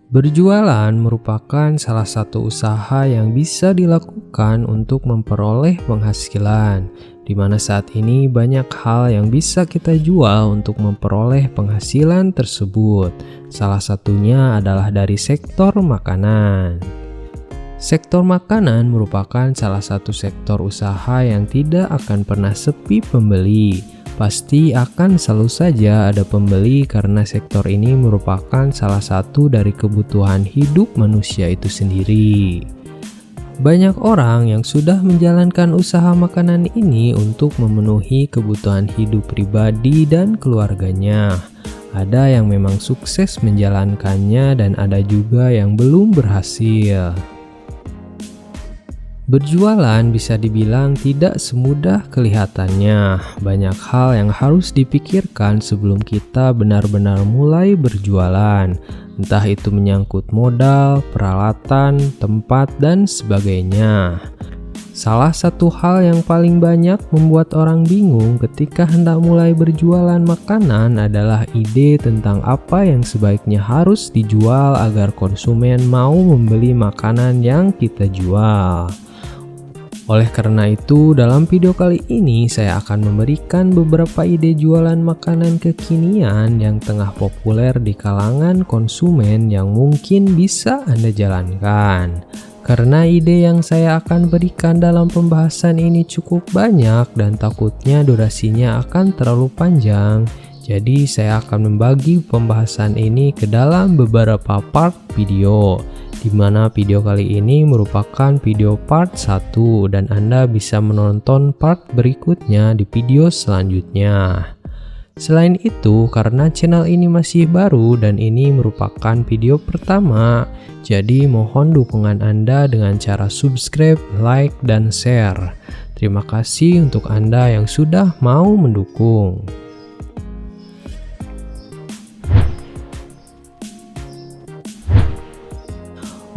Berjualan merupakan salah satu usaha yang bisa dilakukan untuk memperoleh penghasilan, di mana saat ini banyak hal yang bisa kita jual untuk memperoleh penghasilan tersebut. Salah satunya adalah dari sektor makanan. Sektor makanan merupakan salah satu sektor usaha yang tidak akan pernah sepi pembeli. Pasti akan selalu saja ada pembeli karena sektor ini merupakan salah satu dari kebutuhan hidup manusia itu sendiri. Banyak orang yang sudah menjalankan usaha makanan ini untuk memenuhi kebutuhan hidup pribadi dan keluarganya. Ada yang memang sukses menjalankannya dan ada juga yang belum berhasil. Berjualan bisa dibilang tidak semudah kelihatannya. Banyak hal yang harus dipikirkan sebelum kita benar-benar mulai berjualan. Entah itu menyangkut modal, peralatan, tempat, dan sebagainya. Salah satu hal yang paling banyak membuat orang bingung ketika hendak mulai berjualan makanan adalah ide tentang apa yang sebaiknya harus dijual agar konsumen mau membeli makanan yang kita jual. Oleh karena itu, dalam video kali ini saya akan memberikan beberapa ide jualan makanan kekinian yang tengah populer di kalangan konsumen yang mungkin bisa Anda jalankan. Karena ide yang saya akan berikan dalam pembahasan ini cukup banyak dan takutnya durasinya akan terlalu panjang, jadi saya akan membagi pembahasan ini ke dalam beberapa part video, di mana video kali ini merupakan video part 1 dan Anda bisa menonton part berikutnya di video selanjutnya. Selain itu, karena channel ini masih baru dan ini merupakan video pertama, jadi mohon dukungan Anda dengan cara subscribe, like, dan share. Terima kasih untuk Anda yang sudah mau mendukung.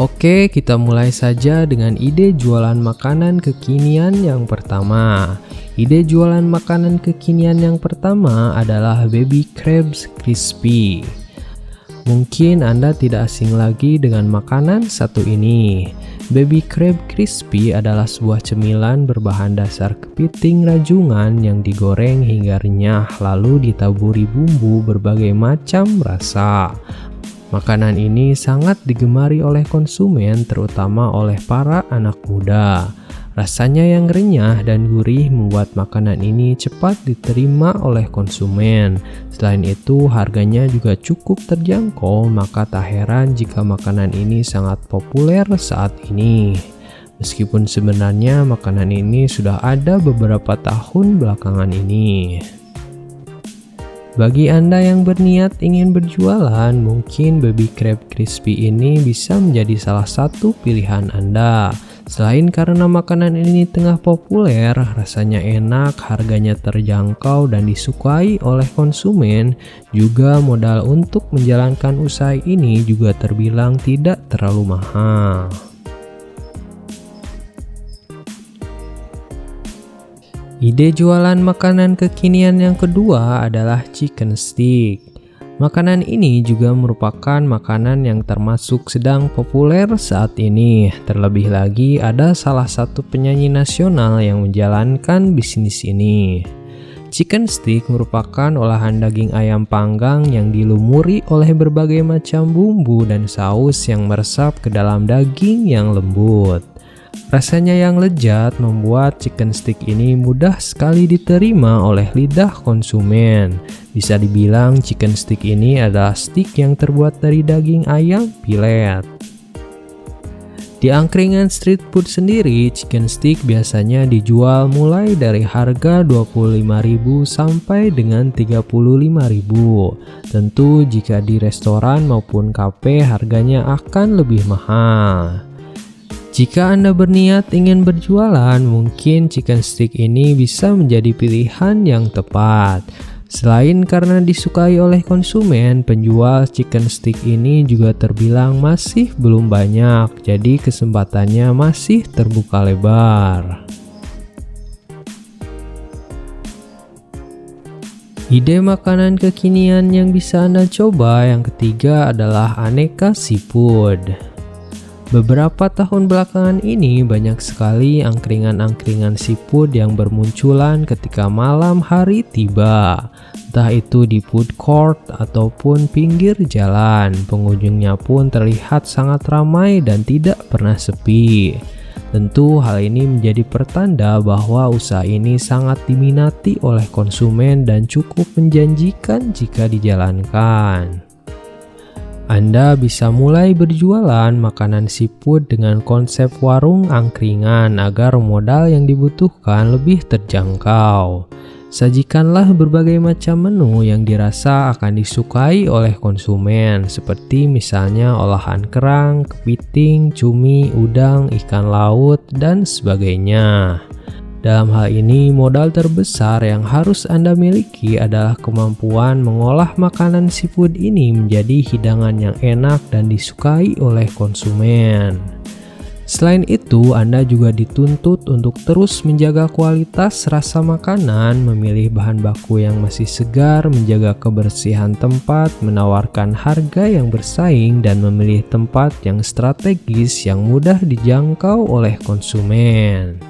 Oke, kita mulai saja dengan ide jualan makanan kekinian yang pertama. Ide jualan makanan kekinian yang pertama adalah Baby Crabs Crispy. Mungkin Anda tidak asing lagi dengan makanan satu ini. Baby Crab Crispy adalah sebuah cemilan berbahan dasar kepiting rajungan yang digoreng hingga renyah lalu ditaburi bumbu berbagai macam rasa. Makanan ini sangat digemari oleh konsumen, terutama oleh para anak muda. Rasanya yang renyah dan gurih membuat makanan ini cepat diterima oleh konsumen. Selain itu, harganya juga cukup terjangkau, maka tak heran jika makanan ini sangat populer saat ini. Meskipun sebenarnya makanan ini sudah ada beberapa tahun belakangan ini. Bagi Anda yang berniat ingin berjualan, mungkin Baby Crab Crispy ini bisa menjadi salah satu pilihan Anda. Selain karena makanan ini tengah populer, rasanya enak, harganya terjangkau dan disukai oleh konsumen, juga modal untuk menjalankan usaha ini juga terbilang tidak terlalu mahal. Ide jualan makanan kekinian yang kedua adalah chicken stick. Makanan ini juga merupakan makanan yang termasuk sedang populer saat ini. Terlebih lagi ada salah satu penyanyi nasional yang menjalankan bisnis ini. Chicken stick merupakan olahan daging ayam panggang yang dilumuri oleh berbagai macam bumbu dan saus yang meresap ke dalam daging yang lembut. Rasanya yang lezat membuat chicken stick ini mudah sekali diterima oleh lidah konsumen. Bisa dibilang chicken stick ini adalah stick yang terbuat dari daging ayam pilet. Di angkringan street food sendiri, chicken stick biasanya dijual mulai dari harga 25.000 sampai dengan 35.000. Tentu jika di restoran maupun kafe harganya akan lebih mahal. Jika Anda berniat ingin berjualan, mungkin chicken stick ini bisa menjadi pilihan yang tepat. Selain karena disukai oleh konsumen, penjual chicken stick ini juga terbilang masih belum banyak, jadi kesempatannya masih terbuka lebar. Ide makanan kekinian yang bisa Anda coba yang ketiga adalah aneka seafood. Beberapa tahun belakangan ini banyak sekali angkringan-angkringan seafood yang bermunculan ketika malam hari tiba. Entah itu di food court ataupun pinggir jalan, pengunjungnya pun terlihat sangat ramai dan tidak pernah sepi. Tentu hal ini menjadi pertanda bahwa usaha ini sangat diminati oleh konsumen dan cukup menjanjikan jika dijalankan. Anda bisa mulai berjualan makanan seafood dengan konsep warung angkringan agar modal yang dibutuhkan lebih terjangkau. Sajikanlah berbagai macam menu yang dirasa akan disukai oleh konsumen, seperti misalnya olahan kerang, kepiting, cumi, udang, ikan laut, dan sebagainya. Dalam hal ini, modal terbesar yang harus Anda miliki adalah kemampuan mengolah makanan seafood ini menjadi hidangan yang enak dan disukai oleh konsumen. Selain itu, Anda juga dituntut untuk terus menjaga kualitas rasa makanan, memilih bahan baku yang masih segar, menjaga kebersihan tempat, menawarkan harga yang bersaing, dan memilih tempat yang strategis yang mudah dijangkau oleh konsumen.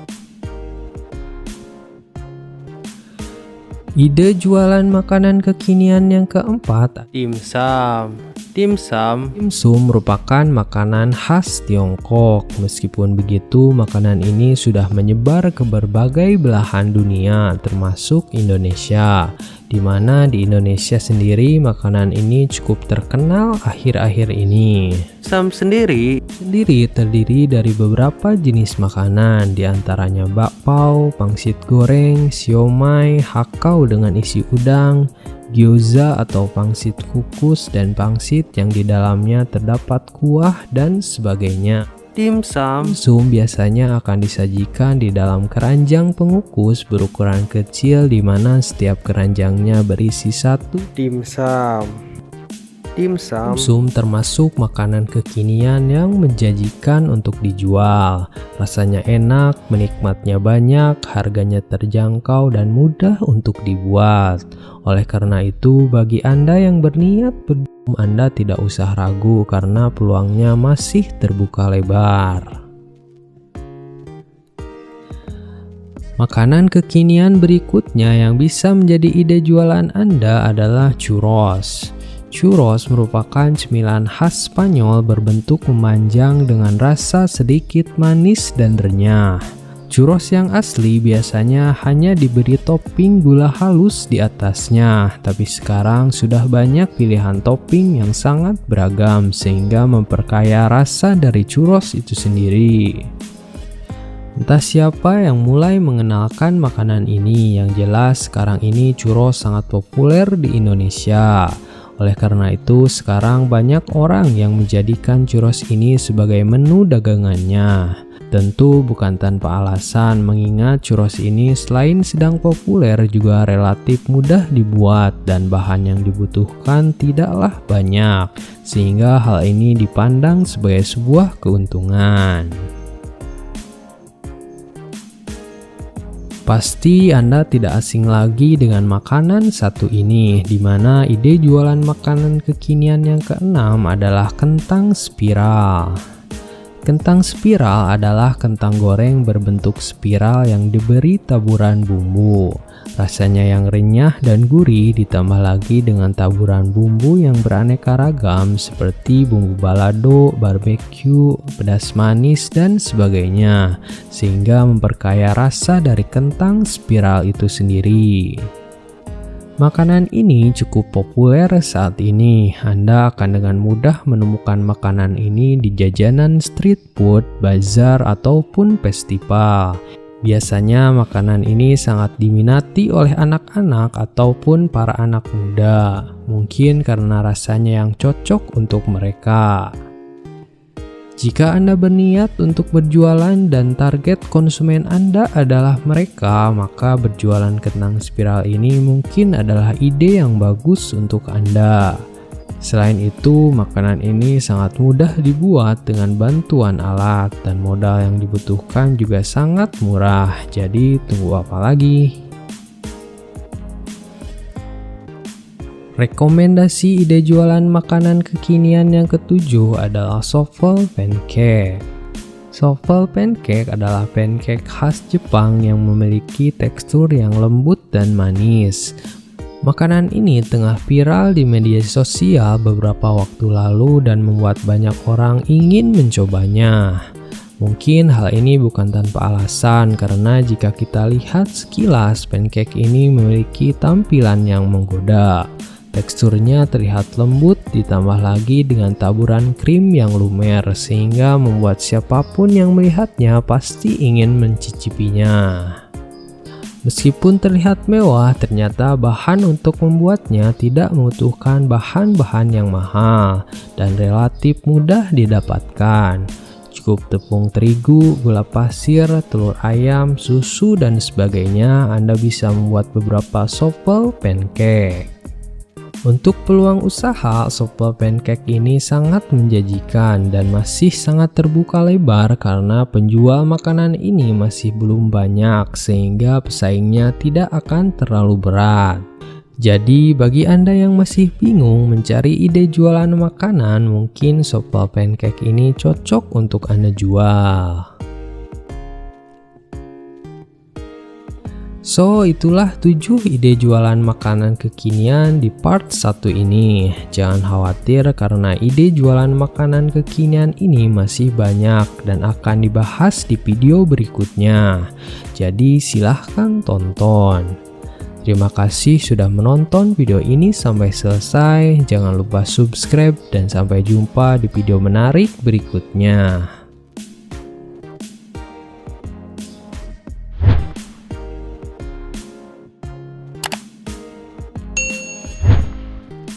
Ide jualan makanan kekinian yang keempat, dimsum. Dimsum merupakan makanan khas Tiongkok. Meskipun begitu, makanan ini sudah menyebar ke berbagai belahan dunia, termasuk Indonesia. Di mana di Indonesia sendiri makanan ini cukup terkenal akhir-akhir ini. Dimsum sendiri terdiri dari beberapa jenis makanan, diantaranya bakpao, pangsit goreng, siomay, hakau dengan isi udang, gyoza atau pangsit kukus, dan pangsit yang di dalamnya terdapat kuah dan sebagainya. Dimsum biasanya akan disajikan di dalam keranjang pengukus berukuran kecil, di mana setiap keranjangnya berisi satu dimsum. Dimsum termasuk makanan kekinian yang menjanjikan untuk dijual. Rasanya enak, menikmatnya banyak, harganya terjangkau dan mudah untuk dibuat. Oleh karena itu, bagi Anda yang berniat berjualan, Anda tidak usah ragu karena peluangnya masih terbuka lebar. Makanan kekinian berikutnya yang bisa menjadi ide jualan Anda adalah churros. Churros merupakan cemilan khas Spanyol berbentuk memanjang dengan rasa sedikit manis dan renyah. Churros yang asli biasanya hanya diberi topping gula halus di atasnya, tapi sekarang sudah banyak pilihan topping yang sangat beragam sehingga memperkaya rasa dari churros itu sendiri. Entah siapa yang mulai mengenalkan makanan ini, yang jelas sekarang ini churros sangat populer di Indonesia. Oleh karena itu, sekarang banyak orang yang menjadikan churros ini sebagai menu dagangannya. Tentu bukan tanpa alasan, mengingat churros ini selain sedang populer juga relatif mudah dibuat dan bahan yang dibutuhkan tidaklah banyak, sehingga hal ini dipandang sebagai sebuah keuntungan. Pasti Anda tidak asing lagi dengan makanan satu ini, di mana ide jualan makanan kekinian yang keenam adalah kentang spiral. Kentang spiral adalah kentang goreng berbentuk spiral yang diberi taburan bumbu. Rasanya yang renyah dan gurih ditambah lagi dengan taburan bumbu yang beraneka ragam seperti bumbu balado, barbeque, pedas manis, dan sebagainya, sehingga memperkaya rasa dari kentang spiral itu sendiri. Makanan ini cukup populer saat ini. Anda akan dengan mudah menemukan makanan ini di jajanan street food, bazar, ataupun festival. Biasanya makanan ini sangat diminati oleh anak-anak ataupun para anak muda, mungkin karena rasanya yang cocok untuk mereka. Jika Anda berniat untuk berjualan dan target konsumen Anda adalah mereka, maka berjualan kentang spiral ini mungkin adalah ide yang bagus untuk Anda. Selain itu, makanan ini sangat mudah dibuat dengan bantuan alat dan modal yang dibutuhkan juga sangat murah. Jadi, tunggu apa lagi? Rekomendasi ide jualan makanan kekinian yang ketujuh adalah Souffle Pancake. Souffle Pancake adalah pancake khas Jepang yang memiliki tekstur yang lembut dan manis. Makanan ini tengah viral di media sosial beberapa waktu lalu dan membuat banyak orang ingin mencobanya. Mungkin hal ini bukan tanpa alasan, karena jika kita lihat sekilas, pancake ini memiliki tampilan yang menggoda. Teksturnya terlihat lembut, ditambah lagi dengan taburan krim yang lumer, sehingga membuat siapapun yang melihatnya pasti ingin mencicipinya. Meskipun terlihat mewah, ternyata bahan untuk membuatnya tidak membutuhkan bahan-bahan yang mahal dan relatif mudah didapatkan. Cukup tepung terigu, gula pasir, telur ayam, susu, dan sebagainya. Anda bisa membuat beberapa souffle pancake. Untuk peluang usaha, souffle pancake ini sangat menjanjikan dan masih sangat terbuka lebar karena penjual makanan ini masih belum banyak, sehingga pesaingnya tidak akan terlalu berat. Jadi bagi Anda yang masih bingung mencari ide jualan makanan, mungkin souffle pancake ini cocok untuk Anda jual. So, itulah 7 ide jualan makanan kekinian di part 1 ini. Jangan khawatir karena ide jualan makanan kekinian ini masih banyak dan akan dibahas di video berikutnya. Jadi silahkan tonton. Terima kasih sudah menonton video ini sampai selesai. Jangan lupa subscribe dan sampai jumpa di video menarik berikutnya.